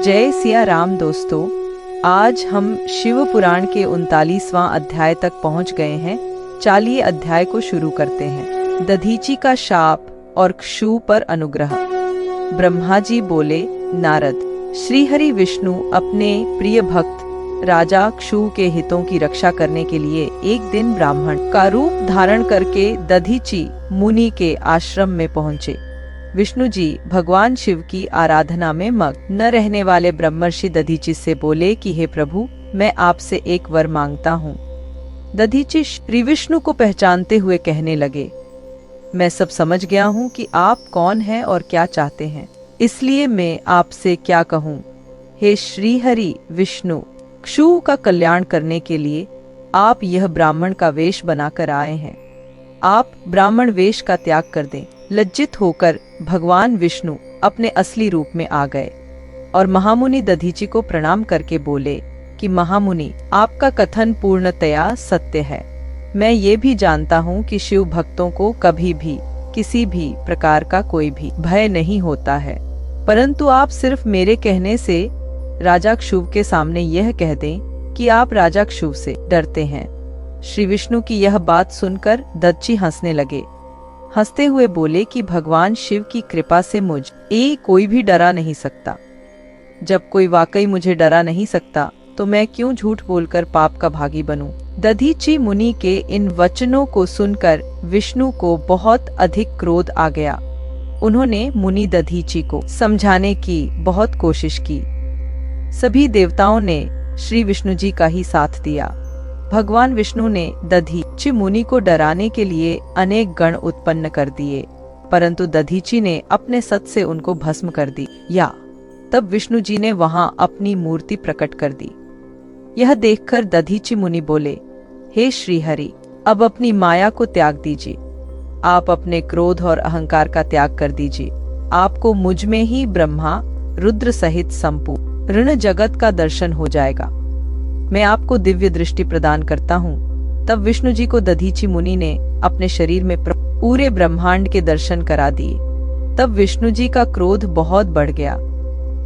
जय सिया राम दोस्तों, आज हम शिव पुराण के 39वां अध्याय तक पहुंच गए हैं। 40 अध्याय को शुरू करते हैं। दधीची का शाप और क्षु पर अनुग्रह। ब्रह्मा जी बोले, नारद, श्रीहरि विष्णु अपने प्रिय भक्त राजा क्षु के हितों की रक्षा करने के लिए एक दिन ब्राह्मण का रूप धारण करके दधीची मुनि के आश्रम में पहुँचे। विष्णु जी भगवान शिव की आराधना में मग्न न रहने वाले ब्रह्मर्षि दधीची से बोले कि हे प्रभु, मैं आपसे एक वर मांगता हूँ। दधीची श्री विष्णु को पहचानते हुए कहने लगे, मैं सब समझ गया हूँ कि आप कौन हैं और क्या चाहते हैं, इसलिए मैं आपसे क्या कहूँ। हे श्रीहरि विष्णु, क्षु का कल्याण करने के लिए आप यह ब्राह्मण का वेश बनाकर आए हैं। आप ब्राह्मण वेश का त्याग कर दें। लज्जित होकर भगवान विष्णु अपने असली रूप में आ गए और महामुनि दधीची को प्रणाम करके बोले कि महामुनि, आपका कथन पूर्णतया सत्य है। मैं ये भी जानता हूँ कि शिव भक्तों को कभी भी किसी भी प्रकार का कोई भी भय नहीं होता है, परंतु आप सिर्फ मेरे कहने से राजा क्षुव के सामने यह कह दें कि आप राजा क्षुव से डरते हैं। श्री विष्णु की यह बात सुनकर दधीची हंसने लगे। हंसते हुए बोले कि भगवान शिव की कृपा से कोई भी डरा नहीं सकता। जब कोई वाकई मुझे डरा नहीं सकता तो मैं क्यों झूठ बोलकर पाप का भागी बनूं। दधीची मुनि के इन वचनों को सुनकर विष्णु को बहुत अधिक क्रोध आ गया। उन्होंने मुनि दधीची को समझाने की बहुत कोशिश की। सभी देवताओं ने श्री विष्णु जी का ही साथ दिया। भगवान विष्णु ने दधीची मुनि को डराने के लिए अनेक गण उत्पन्न कर दिए, परंतु दधीची ने अपने सत से उनको भस्म कर दिया। तब विष्णु जी ने वहां अपनी मूर्ति प्रकट कर दी। यह देखकर दधीची मुनि बोले, हे श्रीहरि, अब अपनी माया को त्याग दीजिए। आप अपने क्रोध और अहंकार का त्याग कर दीजिए। आपको मुझ में ही ब्रह्मा रुद्र सहित संपूर्ण जगत का दर्शन हो जाएगा। मैं आपको दिव्य दृष्टि प्रदान करता हूँ। तब विष्णु जी को दधीची मुनि ने अपने शरीर में पूरे ब्रह्मांड के दर्शन करा दिए। तब विष्णु जी का क्रोध बहुत बढ़ गया।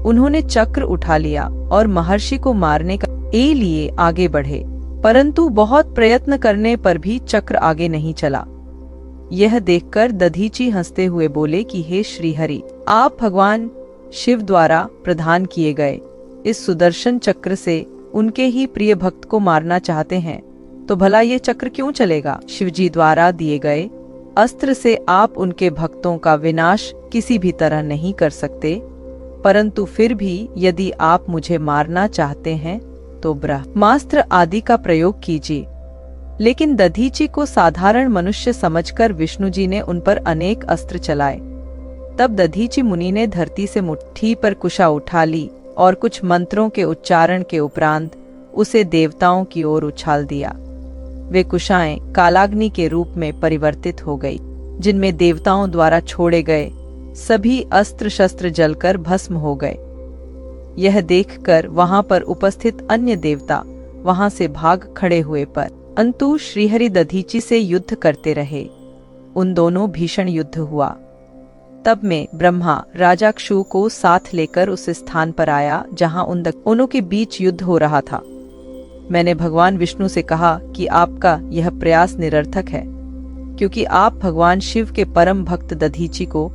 उन्होंने चक्र उठा लिया और महर्षि को मारने के लिए आगे बढ़े, परंतु बहुत प्रयत्न करने पर भी चक्र आगे नहीं चला। यह देखकर दधीची हंसते हुए बोले कि हे श्रीहरि, आप भगवान शिव द्वारा प्रदान किए गए इस सुदर्शन चक्र से उनके ही प्रिय भक्त को मारना चाहते हैं, तो भला ये चक्र क्यों चलेगा। शिवजी द्वारा दिए गए अस्त्र से आप उनके भक्तों का विनाश किसी भी तरह नहीं कर सकते, परंतु फिर भी यदि आप मुझे मारना चाहते हैं तो ब्रह्मास्त्र आदि का प्रयोग कीजिए। लेकिन दधीची को साधारण मनुष्य समझकर विष्णु जी ने उन पर अनेक अस्त्र चलाए। तब दधीची मुनि ने धरती से मुट्ठी पर कुशा उठा ली और कुछ मंत्रों के उच्चारण के उपरांत उसे देवताओं की ओर उछाल दिया। वे कुशाएं कालाग्नि के रूप में परिवर्तित हो गई, जिनमें देवताओं द्वारा छोड़े गए सभी अस्त्र शस्त्र जलकर भस्म हो गए। यह देखकर वहां पर उपस्थित अन्य देवता वहां से भाग खड़े हुए, परंतु श्रीहरि दधीची से युद्ध करते रहे। उन दोनों भीषण युद्ध हुआ। तब में ब्रह्मा राजा क्षु को साथ लेकर उस स्थान पर आया जहां उन दोनों के बीच युद्ध हो रहा था। मैंने भगवान विष्णु से कहा कि आपका यह प्रयास निरर्थक है, क्योंकि आप भगवान शिव के परम भक्त दधीची को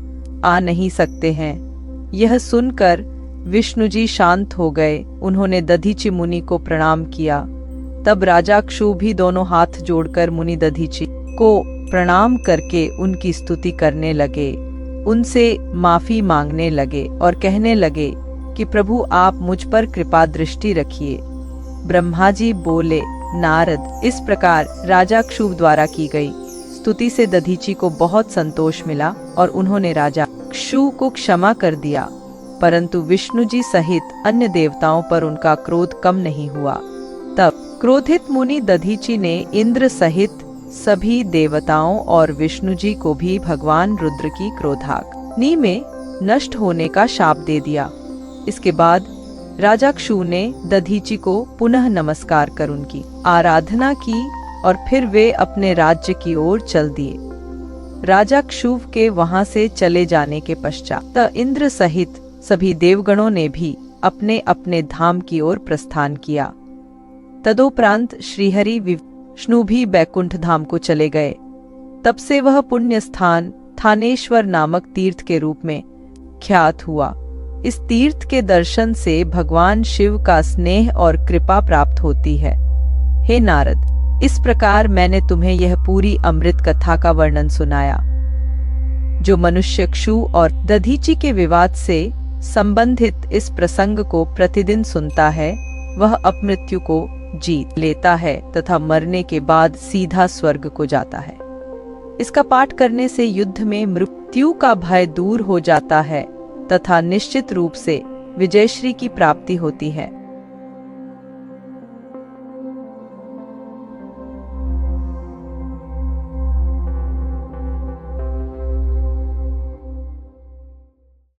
आ नहीं सकते हैं। यह सुनकर विष्णु जी शांत हो गए। उन्होंने दधीची मुनि को प्रणाम किया। तब राजा क्षु भी दोनों हाथ जोड़कर मुनि दधीची को प्रणाम करके उनकी स्तुति करने लगे, उनसे माफी मांगने लगे और कहने लगे कि प्रभु, आप मुझ पर कृपा दृष्टि रखिए। ब्रह्मा जी बोले, नारद, इस प्रकार राजा क्षुव द्वारा की गई स्तुति से दधीची को बहुत संतोष मिला और उन्होंने राजा क्षु को क्षमा कर दिया, परंतु विष्णु जी सहित अन्य देवताओं पर उनका क्रोध कम नहीं हुआ। तब क्रोधित मुनि दधीची ने इंद्र सहित सभी देवताओं और विष्णु जी को भी भगवान रुद्र की क्रोधाग्नि में नष्ट होने का शाप दे दिया। इसके बाद राजा क्षु ने दधीची को पुनः नमस्कार कर उनकी आराधना की और फिर वे अपने राज्य की ओर चल दिए। राजा क्षुव के वहां से चले जाने के पश्चात इंद्र सहित सभी देवगणों ने भी अपने अपने धाम की ओर प्रस्थान किया। तदोपरांत श्रीहरि विष्णु भी बैकुंठ धाम को चले गए। तब से वह पुण्य स्थान थानेश्वर नामक तीर्थ के रूप में ख्यात हुआ। इस तीर्थ के दर्शन से भगवान शिव का स्नेह और कृपा प्राप्त होती है। हे नारद, इस प्रकार मैंने तुम्हें यह पूरी अमृत कथा का वर्णन सुनाया। जो मनुष्य क्षु और दधीचि के विवाद से संबंधित इस प्रसंग को प्रतिदिन सुनता है, वह अपमृत्यु को जीत लेता है तथा मरने के बाद सीधा स्वर्ग को जाता है। इसका पाठ करने से युद्ध में मृत्यु का भय दूर हो जाता है तथा निश्चित रूप से विजयश्री की प्राप्ति होती है।